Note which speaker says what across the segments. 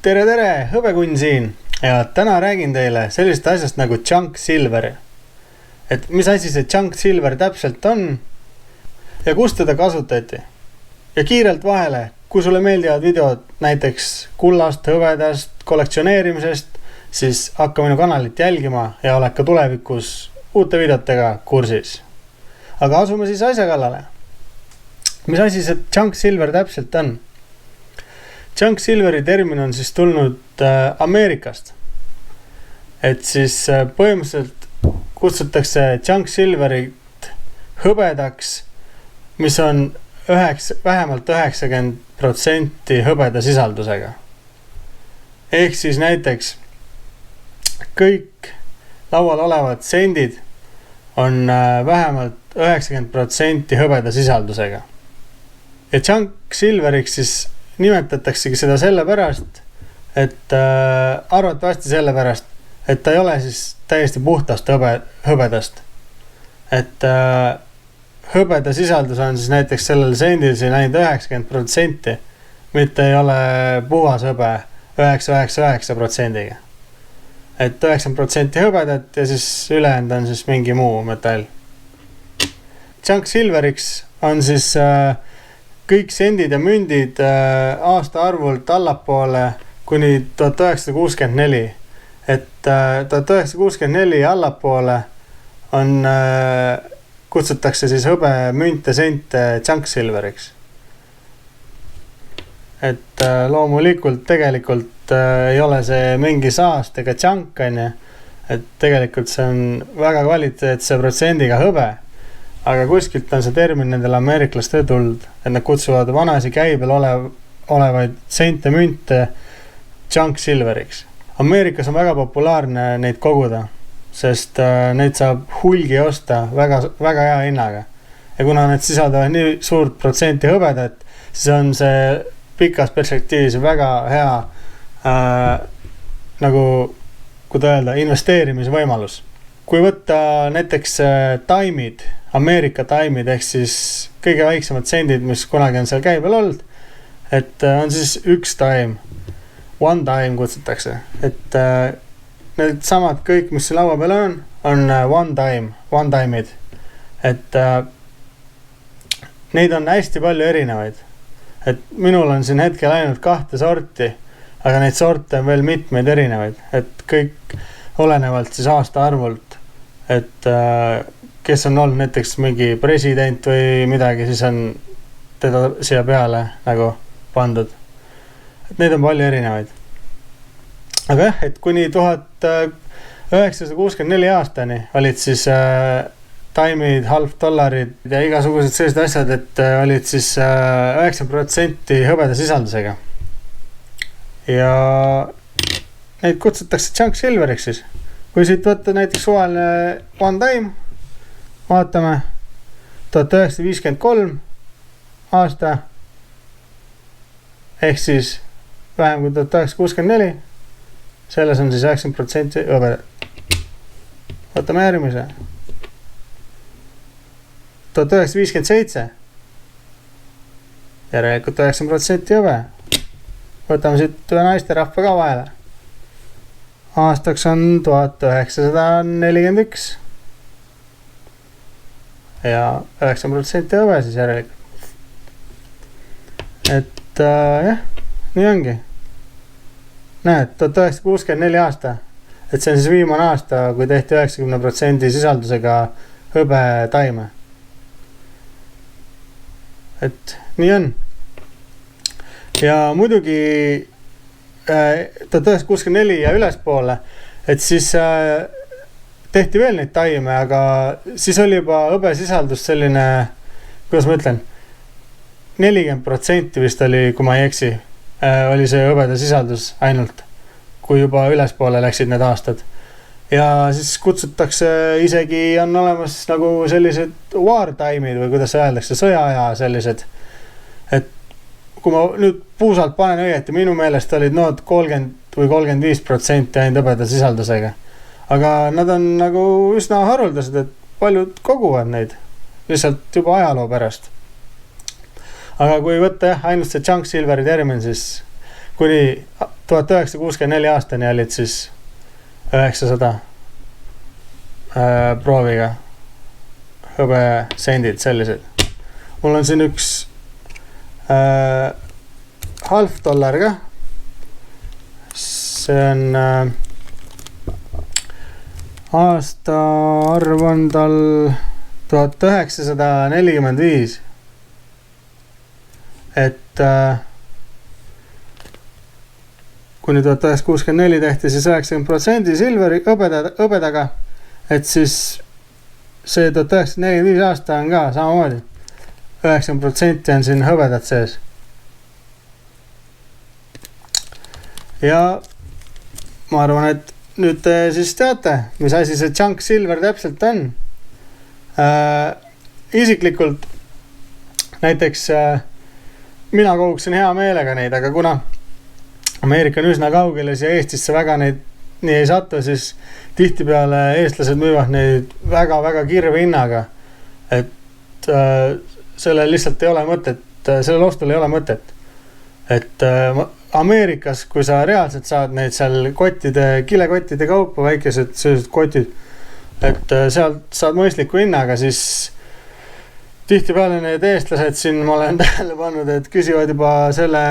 Speaker 1: Tere, hõbekunn siin ja täna räägin teile sellist asjast nagu junk silver. Et mis asi see junk silver täpselt on ja kust teda kasutati. Ja kiirelt vahele, kui sulle meeldivad videod näiteks kullast, hõbedast, kollektsioneerimisest, siis hakka minu kanalit jälgima ja oled ka tulevikus uute videotega kursis. Aga asume siis asja kallale. Mis asi see junk silver täpselt on? Junk silveri termin on siis tulnud Ameerikast. Et siis põhimõtteliselt kutsutakse junk silverit hõbedaks, mis on vähemalt 90% hõbeda sisaldusega. Ehk siis näiteks kõik laual olevad sendid on vähemalt 90% hõbeda sisaldusega. Ja junk silveriks siis nimetataksegi seda sellepärast, et arvatavasti sellepärast, et ta ei ole siis täiesti puhtast hõbedast. Et hõbeda sisaldus on siis näiteks sellel sendil siin ainult 90%, mitte ei ole puhas hõbe 999%. Et 90% hõbedat ja siis ülejäänud on siis mingi muu metall. Junk silveriks on siis kõik sendid ja mündid aasta arvult allapoole kuni 1964. Et 1964 allapoole on, kutsutakse siis hõbe münte sente junk silveriks. Et loomulikult tegelikult ei ole see mingi saast ega junk on ja, et tegelikult see on väga kvaliteetse protsendiga hõbe. Aga kuskilt on see termin nendele ameeriklaste tulnud, et nad kutsuvad vanasi käibel olevaid sente münte junk silveriks. Ameerikas on väga populaarne neid koguda, sest neid saab hulgi osta väga hea hinnaga. Ja kuna need sisaldavad nii suurt protsenti hõbedat, siis on see pikas perspektiivis väga hea nagu, kuidas öelda, investeerimise võimalus. Kui võtta näiteks taimid, Ameerika taimid ehk siis kõige väiksemad sendid, mis kunagi on seal käibel olnud, et on siis üks taim, one time kutsutakse, et need samad kõik, mis laua peal on one time'id, et neid on hästi palju erinevaid, et minul on siin hetkel ainult 2 sorti, aga neid sorte on veel mitmeid erinevaid, et kõik olenevalt siis aasta arvult, et kes on olnud näiteks mingi president või midagi, siis on teda siia peale nagu pandud. Et neid on palju erinevaid. Aga jah, et kuni 1964 aastani olid siis taimid, $50 ja igasugused sellised asjad, et olid siis 90% hõbeda sisaldusega. Ja neid kutsutakse junk silveriks siis. Kui siit võtta näiteks suvaline one time, vaatame 1953 aasta, ehk siis vähem kui 1964, selles on siis 90% hõbedat. Võtame järgmise. 1957, järelikult 90% hõbe. Võtame siit ühe naiste rahva ka vahele. Aastaks on 1941 ja 90% hõbe siis järelikult. Et jah, nii ongi. Näed, 1964 aasta, et see on siis viimane aasta, kui tehti 90% sisaldusega hõbe taime. Et nii on. Ja muidugi 1964 ja ülespoole, et siis tehti veel neid taime, aga siis oli juba hõbe sisaldus selline, kuidas ma ütlen, 40% vist oli, kui ma ei eksi, oli see hõbeda sisaldus ainult, kui juba ülespoole läksid need aastad. Ja siis kutsutakse, isegi on olemas nagu sellised wartime'id või kuidas öeldakse, sõjaaja sellised, et kui ma nüüd puusalt panen õieti, minu meelest olid nood 30 või 35% ainult hõbeda sisaldusega. Aga nad on nagu üsna haruldased, et paljud koguvad neid lihtsalt juba ajaloo pärast. Aga kui võtta ainult see junk silveri termin, siis kuni 1964 aastani olid siis 900 prooviga hõbesendid sellised. Mul on siin üks $50 ka. See on aasta arv on tal 1945. Et kuni 1964 tehti siis 90% silveri hõbedaga, et siis see 1945 aasta on ka samamoodi. 90% on siin hõbedat sees. Ja ma arvan, et nüüd te siis teate, mis asi see junk silver täpselt on. Isiklikult näiteks mina koguksin hea meelega neid, aga kuna Ameerika on üsna kaugeles ja Eestisse väga neid nii ei satu, siis tihtipeale eestlased müüvad neid väga-väga kirve hinnaga. Et sellel lihtsalt ei ole mõtet, sellel ostul ei ole mõtet. Et Ameerikas, kui sa reaalselt saad neid seal kilekottide kaupa, väikesed sellised kotid, et sealt saad mõistliku hinnaga, siis tihtipeale need eestlased siin, ma olen tähele pannud, et küsivad juba selle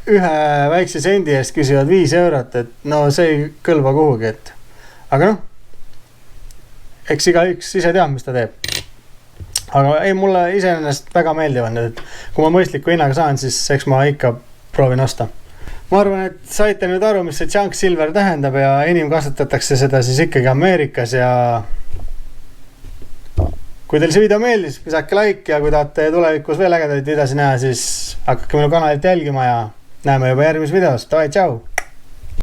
Speaker 1: ühe väikse sendi eest küsivad 5 eurot, et no see ei kõlba kuhugi, et aga noh, eks igaüks ise teab, mis ta teeb. Aga ei, mulle iseenesest väga meeldivad need, et kui ma mõistliku hinnaga saan, siis eks ma ikka proovin osta. Ma arvan, et saite nüüd aru, mis see junk silver tähendab ja enim kasutatakse seda siis ikkagi Ameerikas ja kui teil see video meeldis, visake like ja kui tahate tulevikus veel ägedaid videosi näha, siis hakake minu kanalit jälgima ja näeme juba järgmises videos. Tšau!